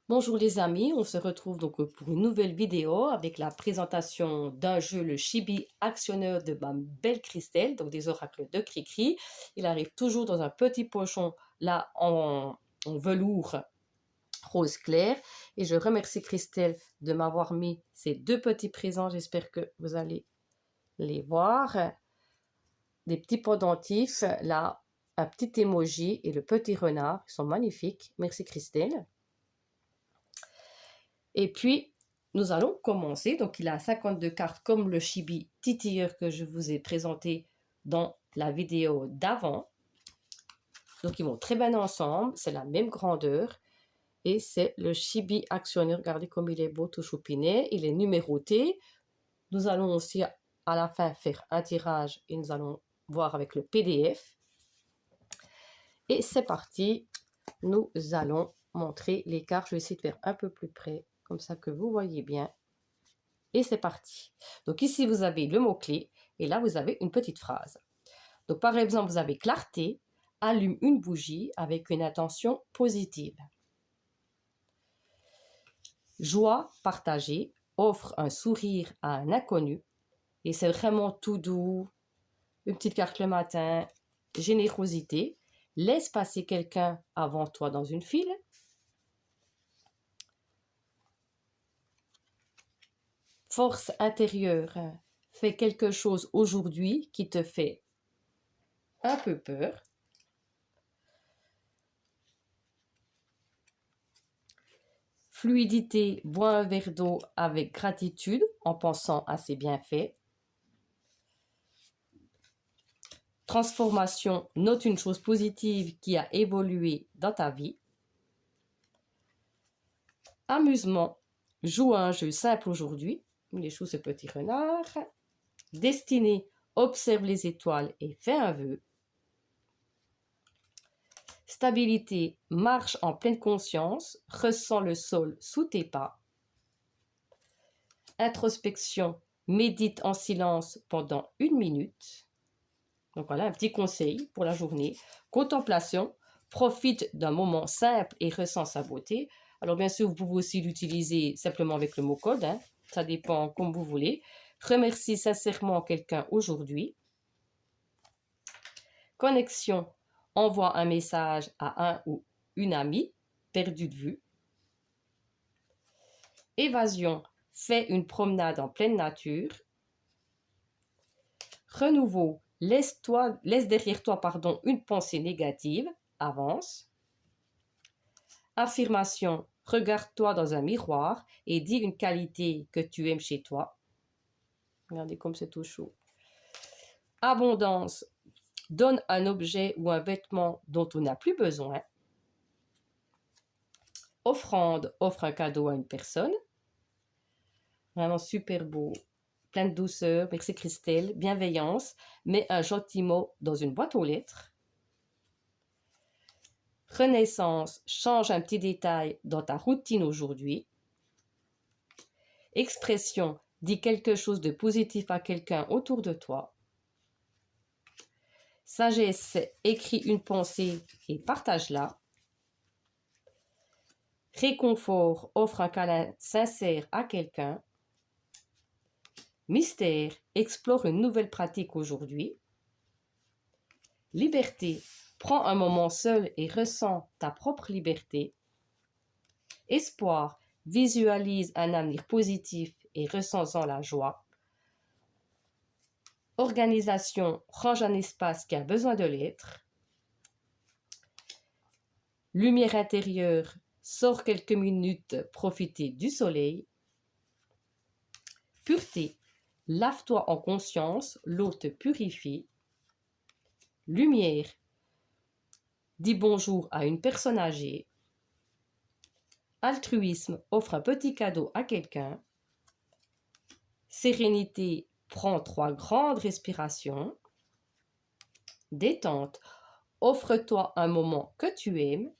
Bonjour les amis, on se retrouve donc pour une nouvelle vidéo avec la présentation d'un jeu, le Chibi Actionneur de ma belle Christelle, donc des oracles de Cricri. Il arrive toujours dans un petit pochon là en velours rose clair. Et je remercie Christelle de m'avoir mis ces deux petits présents, j'espère que vous allez les voir. Des petits pendentifs, là, un petit emoji et le petit renard, ils sont magnifiques. Merci Christelle. Et puis, nous allons commencer. Donc, il a 52 cartes comme le chibi titilleur que je vous ai présenté dans la vidéo d'avant. Donc, ils vont très bien ensemble. C'est la même grandeur. Et c'est le chibi actionneur. Regardez comme il est beau, tout choupinet. Il est numéroté. Nous allons aussi à la fin faire un tirage et nous allons voir avec le PDF. Et c'est parti. Nous allons montrer les cartes. Je vais essayer de faire un peu plus près, comme ça que vous voyez bien. Et c'est parti. Donc ici, vous avez le mot-clé et là, vous avez une petite phrase. Donc par exemple, vous avez clarté, allume une bougie avec une intention positive. Joie partagée, offre un sourire à un inconnu. Et c'est vraiment tout doux. Une petite carte le matin. Générosité, laisse passer quelqu'un avant toi dans une file. Force intérieure, fais quelque chose aujourd'hui qui te fait un peu peur. Fluidité, bois un verre d'eau avec gratitude en pensant à ses bienfaits. Transformation, note une chose positive qui a évolué dans ta vie. Amusement, joue à un jeu simple aujourd'hui. Les choux, ce petit renard. Destinée, observe les étoiles et fais un vœu. Stabilité, marche en pleine conscience, ressens le sol sous tes pas. Introspection, médite en silence pendant 1 minute. Donc voilà un petit conseil pour la journée. Contemplation, profite d'un moment simple et ressens sa beauté. Alors bien sûr, vous pouvez aussi l'utiliser simplement avec le mot code, hein. Ça dépend comme vous voulez. Remercie sincèrement quelqu'un aujourd'hui. Connexion, envoie un message à un ou une amie perdue de vue. Évasion, fais une promenade en pleine nature. Renouveau, laisse derrière toi une pensée négative, avance. Affirmation, regarde-toi dans un miroir et dis une qualité que tu aimes chez toi. Regardez comme c'est tout chaud. Abondance, donne un objet ou un vêtement dont on n'a plus besoin. Offrande, offre un cadeau à une personne. Vraiment super beau, plein de douceur, merci Christelle. Bienveillance, mets un gentil mot dans une boîte aux lettres. Renaissance, change un petit détail dans ta routine aujourd'hui. Expression, dis quelque chose de positif à quelqu'un autour de toi. Sagesse, écris une pensée et partage-la. Réconfort, offre un câlin sincère à quelqu'un. Mystère, explore une nouvelle pratique aujourd'hui. Liberté, prends un moment seul et ressens ta propre liberté. Espoir, visualise un avenir positif et ressens-en la joie. Organisation, range un espace qui a besoin de l'être. Lumière intérieure, sors quelques minutes, profiter du soleil. Pureté, lave-toi en conscience, l'eau te purifie. Lumière, dis bonjour à une personne âgée. Altruisme, offre un petit cadeau à quelqu'un. Sérénité, prends 3 grandes respirations. Détente, offre-toi un moment que tu aimes.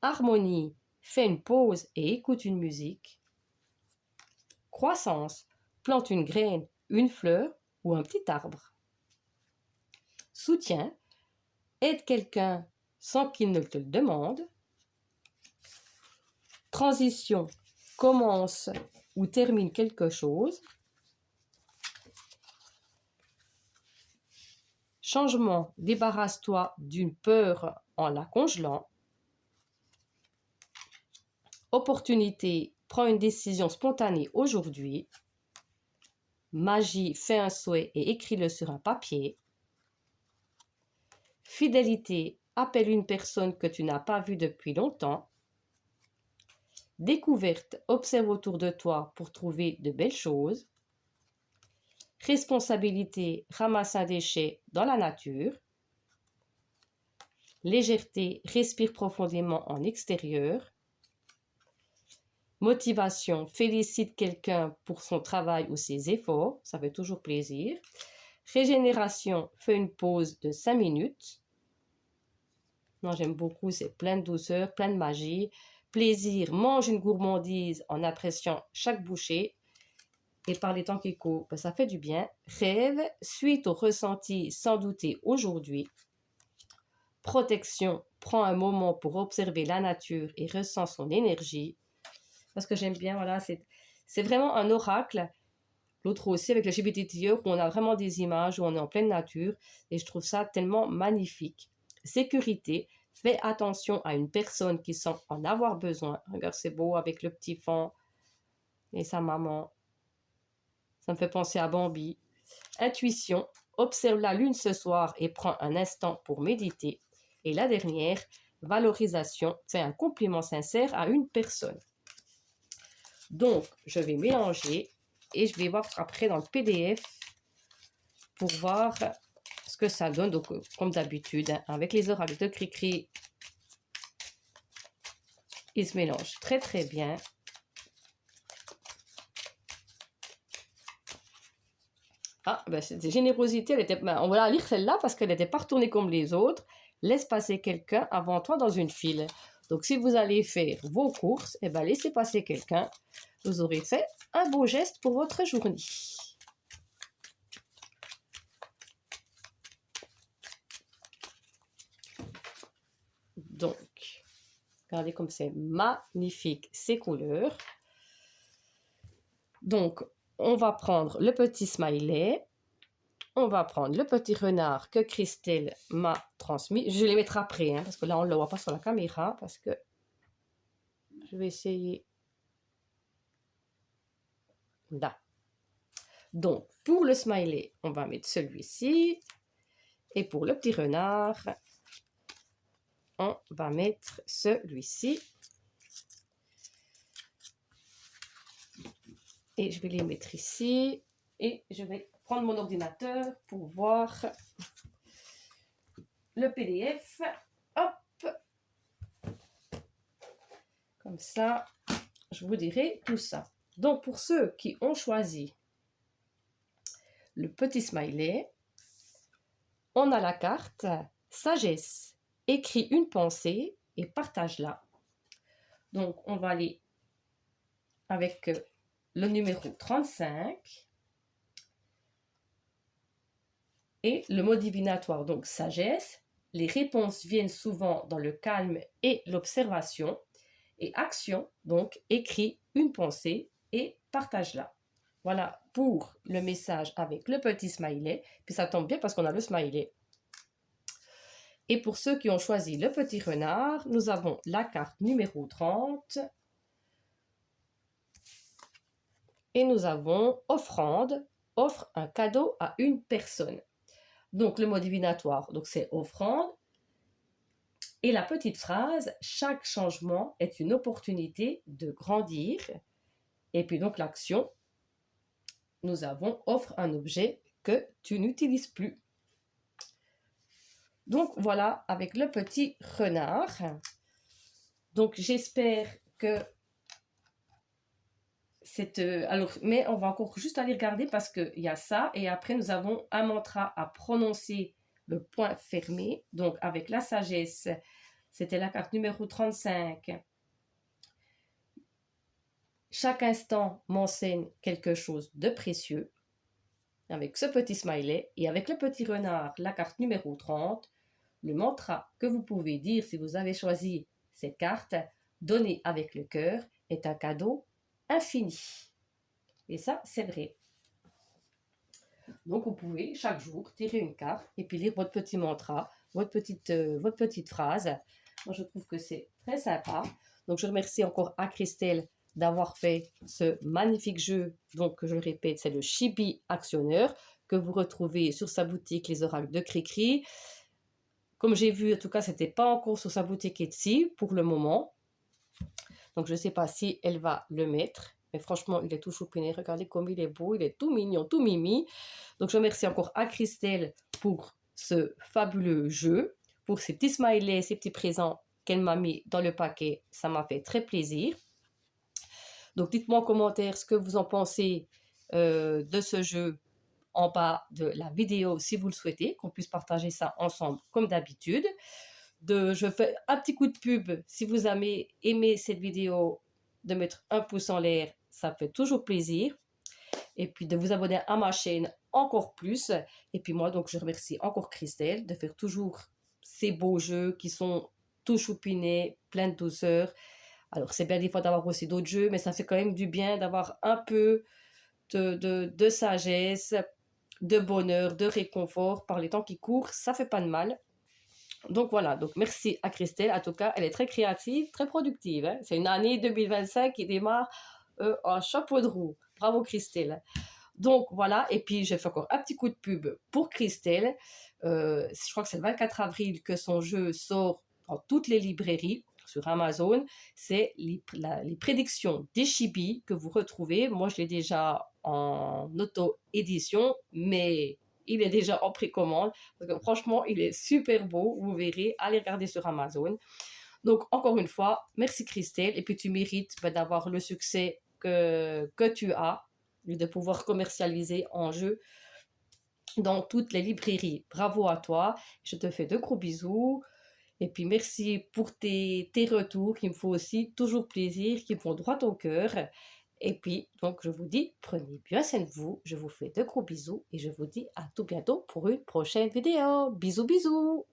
Harmonie, fais une pause et écoute une musique. Croissance, plante une graine, une fleur ou un petit arbre. Soutien, aide quelqu'un sans qu'il ne te le demande. Transition, commence ou termine quelque chose. Changement, débarrasse-toi d'une peur en la congelant. Opportunité, prends une décision spontanée aujourd'hui. Magie, fais un souhait et écris-le sur un papier. Fidélité, appelle une personne que tu n'as pas vue depuis longtemps. Découverte, observe autour de toi pour trouver de belles choses. Responsabilité, ramasse un déchet dans la nature. Légèreté, respire profondément en extérieur. Motivation, félicite quelqu'un pour son travail ou ses efforts, ça fait toujours plaisir. Régénération, fais une pause de 5 minutes. Moi j'aime beaucoup, c'est plein de douceur, plein de magie. Plaisir, mange une gourmandise en appréciant chaque bouchée. Et par les temps qui courent, ça fait du bien. Rêve, suite au ressenti sans douter aujourd'hui. Protection, prends un moment pour observer la nature et ressens son énergie. Parce que j'aime bien, voilà, c'est vraiment un oracle. L'autre aussi avec le GBT où on a vraiment des images, où on est en pleine nature. Et je trouve ça tellement magnifique. Sécurité, fais attention à une personne qui semble en avoir besoin. Regarde, c'est beau avec le petit fond et sa maman. Ça me fait penser à Bambi. Intuition, observe la lune ce soir et prends un instant pour méditer. Et la dernière, valorisation, fais un compliment sincère à une personne. Donc, je vais mélanger et je vais voir après dans le PDF pour voir ce que ça donne. Donc, comme d'habitude, avec les oracles de Cricri, ils se mélangent très très bien. Ah, ben c'était générosité. On va la lire celle-là parce qu'elle n'était pas retournée comme les autres. Laisse passer quelqu'un avant toi dans une file. Donc, si vous allez faire vos courses, eh ben, laissez passer quelqu'un. Vous aurez fait un beau geste pour votre journée. Donc, regardez comme c'est magnifique ces couleurs. Donc, on va prendre le petit smiley. On va prendre le petit renard que Christelle m'a transmis. Je vais les mettre après, parce que là, on ne le voit pas sur la caméra, parce que je vais essayer. Là. Donc, pour le smiley, on va mettre celui-ci. Et pour le petit renard, on va mettre celui-ci. Et je vais les mettre ici. Et je vais prendre mon ordinateur pour voir le PDF. Hop. Comme ça, je vous dirai tout ça. Donc, pour ceux qui ont choisi le petit smiley, on a la carte sagesse. Écris une pensée et partage-la. Donc, on va aller avec le numéro 35 et le mot divinatoire, donc sagesse. Les réponses viennent souvent dans le calme et l'observation. Et action, donc écris une pensée et partage-la. Voilà pour le message avec le petit smiley. Puis ça tombe bien parce qu'on a le smiley. Et pour ceux qui ont choisi le petit renard, nous avons la carte numéro 30. Et nous avons offrande, offre un cadeau à une personne. Donc le mot divinatoire, donc c'est offrande. Et la petite phrase, chaque changement est une opportunité de grandir. Et puis donc l'action, nous avons offre un objet que tu n'utilises plus. Donc voilà, avec le petit renard. Donc j'espère que alors, mais on va encore juste aller regarder parce qu'il y a ça. Et après, nous avons un mantra à prononcer le point fermé. Donc avec la sagesse, c'était la carte numéro 35. Chaque instant m'enseigne quelque chose de précieux. Avec ce petit smiley et avec le petit renard, la carte numéro 30, le mantra que vous pouvez dire si vous avez choisi cette carte. donner avec le cœur est un cadeau infini. Et ça, c'est vrai. Donc, vous pouvez chaque jour tirer une carte et puis lire votre petit mantra, votre petite phrase. Moi, je trouve que c'est très sympa. Donc, je remercie encore à Christelle d'avoir fait ce magnifique jeu. Donc, je le répète, c'est le Chibi Actionneur que vous retrouvez sur sa boutique Les Oracles de Cricri. Comme j'ai vu, en tout cas, ce n'était pas encore sur sa boutique Etsy pour le moment. Donc, je ne sais pas si elle va le mettre. Mais franchement, il est tout choupiné. Regardez comme il est beau. Il est tout mignon, tout mimi. Donc, je remercie encore à Christelle pour ce fabuleux jeu, pour ces petits smileys, ces petits présents qu'elle m'a mis dans le paquet. Ça m'a fait très plaisir. Donc, dites-moi en commentaire ce que vous en pensez de ce jeu en bas de la vidéo si vous le souhaitez, qu'on puisse partager ça ensemble comme d'habitude. Je fais un petit coup de pub si vous avez aimé cette vidéo, de mettre un pouce en l'air, ça fait toujours plaisir. Et puis de vous abonner à ma chaîne encore plus. Et puis moi, donc je remercie encore Christelle de faire toujours ces beaux jeux qui sont tout choupinés, plein de douceur. Alors c'est bien des fois d'avoir aussi d'autres jeux, mais ça fait quand même du bien d'avoir un peu de sagesse, de bonheur, de réconfort par les temps qui courent. Ça fait pas de mal. Donc voilà, donc merci à Christelle. En tout cas, elle est très créative, très productive. Hein. C'est une année 2025 qui démarre en chapeau de roue. Bravo Christelle. Donc voilà, et puis j'ai fait encore un petit coup de pub pour Christelle. Je crois que c'est le 24 avril que son jeu sort dans toutes les librairies sur Amazon. C'est les prédictions des Chibi que vous retrouvez. Moi, je l'ai déjà en auto-édition, mais il est déjà en précommande. Parce que franchement, il est super beau. Vous verrez, allez regarder sur Amazon. Donc, encore une fois, merci Christelle. Et puis, tu mérites d'avoir le succès que tu as et de pouvoir commercialiser en jeu dans toutes les librairies. Bravo à toi. Je te fais de gros bisous. Et puis, merci pour tes retours qui me font aussi toujours plaisir, qui me font droit au cœur. Et puis, donc, je vous dis, prenez bien soin de vous. Je vous fais de gros bisous et je vous dis à tout bientôt pour une prochaine vidéo. Bisous, bisous.